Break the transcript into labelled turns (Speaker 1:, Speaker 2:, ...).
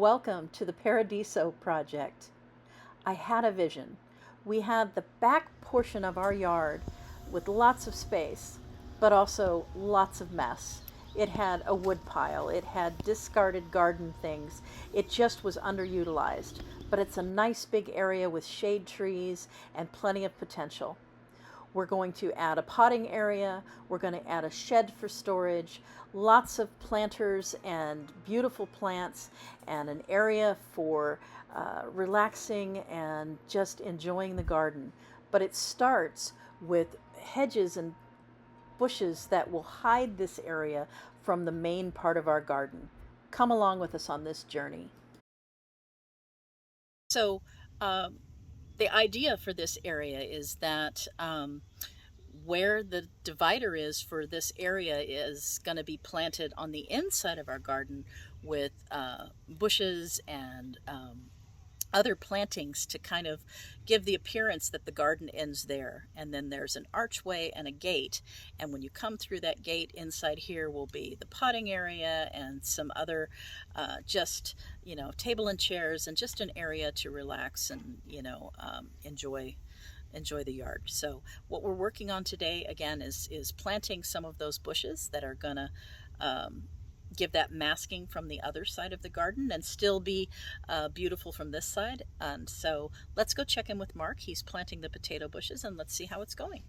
Speaker 1: Welcome to the Paradiso Project. I had a vision. We had the back portion of our yard with lots of space, but also lots of mess. It had a wood pile, it had discarded garden things. It just was underutilized, but it's a nice big area with shade trees and plenty of potential. We're going to add a potting area. We're going to add a shed for storage, lots of planters and beautiful plants, and an area for relaxing and just enjoying the garden. But it starts with hedges and bushes that will hide this area from the main part of our garden. Come along with us on this journey. So, um, the idea for this area is that where the divider is for this area is going to be planted on the inside of our garden with bushes and other plantings to kind of give the appearance that the garden ends there. And then there's an archway and a gate. And when you come through that gate, inside here will be the potting area and some other just, table and chairs and just an area to relax and, enjoy the yard. So what we're working on today again is planting some of those bushes that are gonna give that masking from the other side of the garden and still be beautiful from this side. And so let's go check in with Mark. He's planting the potato bushes, and let's see how it's going.